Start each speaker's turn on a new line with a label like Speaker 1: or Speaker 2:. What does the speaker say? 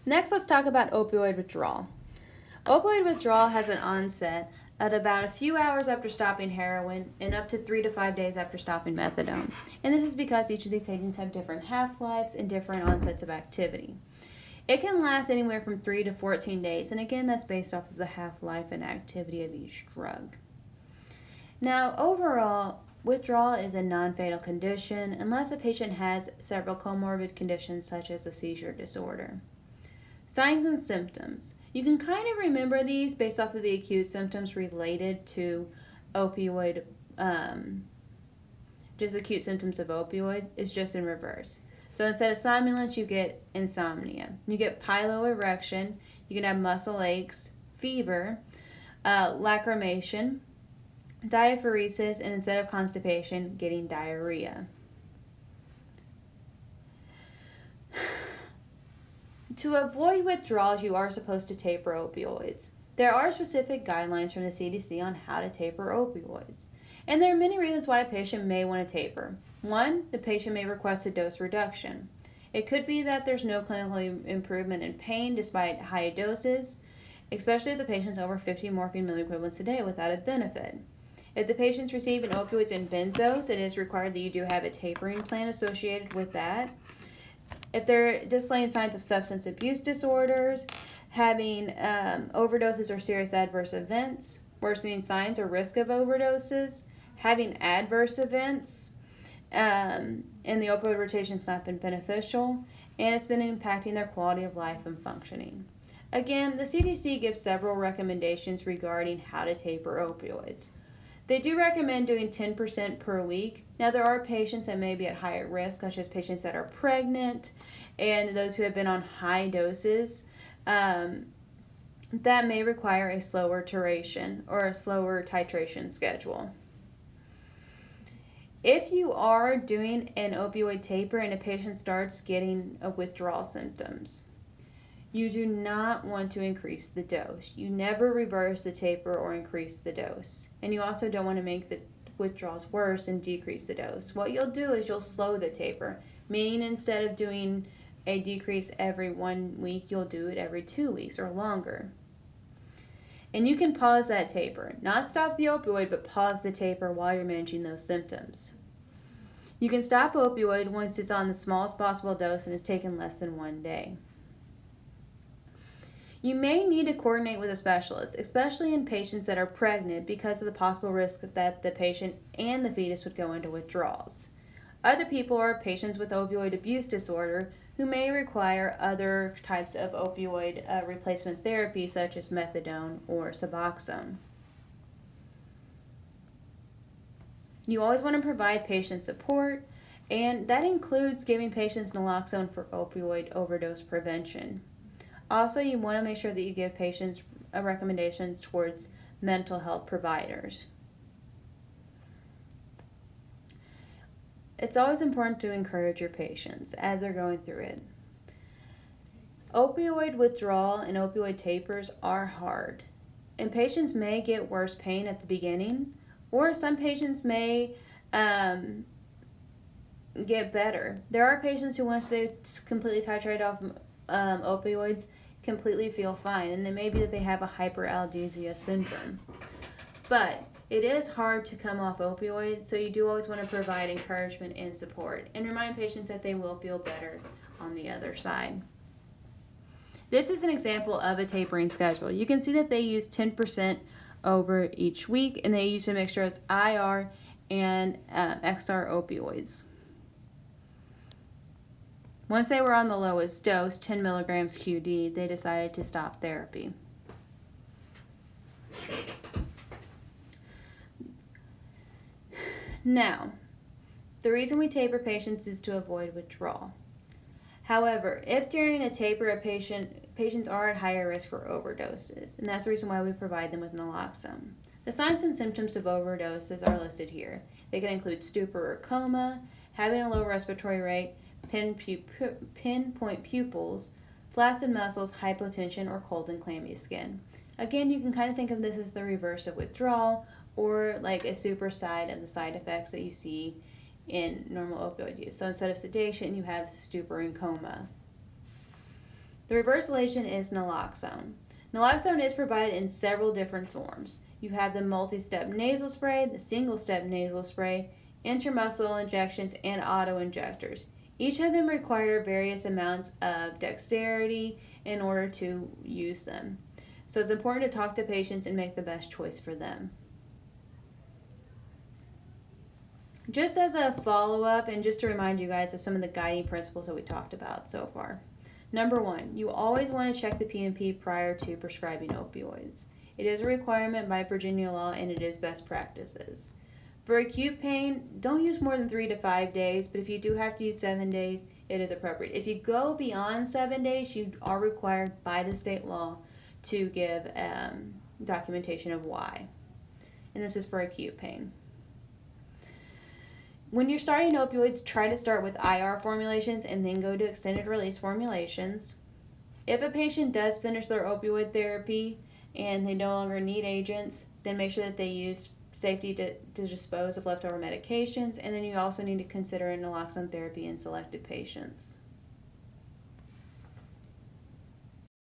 Speaker 1: Next, let's talk about opioid withdrawal. Opioid withdrawal has an onset at about a few hours after stopping heroin and up to 3 to 5 days after stopping methadone. And this is because each of these agents have different half-lives and different onsets of activity. It can last anywhere from 3 to 14 days, and again, that's based off of the half-life and activity of each drug. Now, overall, withdrawal is a non-fatal condition unless a patient has several comorbid conditions such as a seizure disorder. Signs and symptoms. You can kind of remember these based off of the acute symptoms related to opioid, just acute symptoms of opioid. It's just in reverse. So instead of somnolence, you get insomnia. You get piloerection. You can have muscle aches, fever, lacrimation, diaphoresis, and instead of constipation, getting diarrhea. To avoid withdrawals, you are supposed to taper opioids. There are specific guidelines from the CDC on how to taper opioids. And there are many reasons why a patient may want to taper. One, the patient may request a dose reduction. It could be that there's no clinical improvement in pain despite high doses, especially if the patient's over 50 morphine milliequivalents a day without a benefit. If the patient's receiving opioids and benzos, it is required that you do have a tapering plan associated with that. If they're displaying signs of substance abuse disorders, having overdoses or serious adverse events, worsening signs or risk of overdoses, having adverse events, and the opioid rotation's not been beneficial, and it's been impacting their quality of life and functioning. Again, the CDC gives several recommendations regarding how to taper opioids. They do recommend doing 10% per week. Now, there are patients that may be at higher risk, such as patients that are pregnant and those who have been on high doses. That may require a slower titration or a slower titration schedule. If you are doing an opioid taper and a patient starts getting withdrawal symptoms, you do not want to increase the dose. You never reverse the taper or increase the dose. And you also don't want to make the withdrawals worse and decrease the dose. What you'll do is you'll slow the taper, meaning instead of doing a decrease every 1 week, you'll do it every 2 weeks or longer. And you can pause that taper. Not stop the opioid, but pause the taper while you're managing those symptoms. You can stop opioid once it's on the smallest possible dose and is taken less than 1 day. You may need to coordinate with a specialist, especially in patients that are pregnant, because of the possible risk that the patient and the fetus would go into withdrawals. Other people are patients with opioid abuse disorder who may require other types of opioid replacement therapy, such as methadone or Suboxone. You always want to provide patient support, and that includes giving patients naloxone for opioid overdose prevention. Also, you want to make sure that you give patients recommendations towards mental health providers. It's always important to encourage your patients as they're going through it. Opioid withdrawal and opioid tapers are hard, and patients may get worse pain at the beginning, or some patients may get better. There are patients who, once they completely titrate off opioids, completely feel fine, and it may be that they have a hyperalgesia syndrome. But it is hard to come off opioids, so you do always want to provide encouragement and support and remind patients that they will feel better on the other side. This is an example of a tapering schedule. You can see that they use 10% over each week, and they use a mixture of IR and XR opioids. Once they were on the lowest dose, 10 milligrams QD, they decided to stop therapy. Now, the reason we taper patients is to avoid withdrawal. However, if during a taper patients are at higher risk for overdoses, and that's the reason why we provide them with naloxone. The signs and symptoms of overdoses are listed here. They can include stupor or coma, having a low respiratory rate, pinpoint pupils, flaccid muscles, hypotension, or cold and clammy skin. Again, you can kind of think of this as the reverse of withdrawal, or like a superside of the side effects that you see in normal opioid use. So instead of sedation, you have stupor and coma. The reversal agent is naloxone. Naloxone is provided in several different forms. You have the multi-step nasal spray, the single-step nasal spray, intramuscular injections, and auto-injectors. Each of them require various amounts of dexterity in order to use them. So it's important to talk to patients and make the best choice for them. Just as a follow-up and just to remind you guys of some of the guiding principles that we talked about so far. Number 1, you always want to check the P&P prior to prescribing opioids. It is a requirement by Virginia law and it is best practices. For acute pain, don't use more than 3 to 5 days, but if you do have to use 7 days, it is appropriate. If you go beyond 7 days, you are required by the state law to give documentation of why. And this is for acute pain. When you're starting opioids, try to start with IR formulations and then go to extended release formulations. If a patient does finish their opioid therapy and they no longer need agents, then make sure that they use safety to dispose of leftover medications, and then you also need to consider naloxone therapy in selected patients.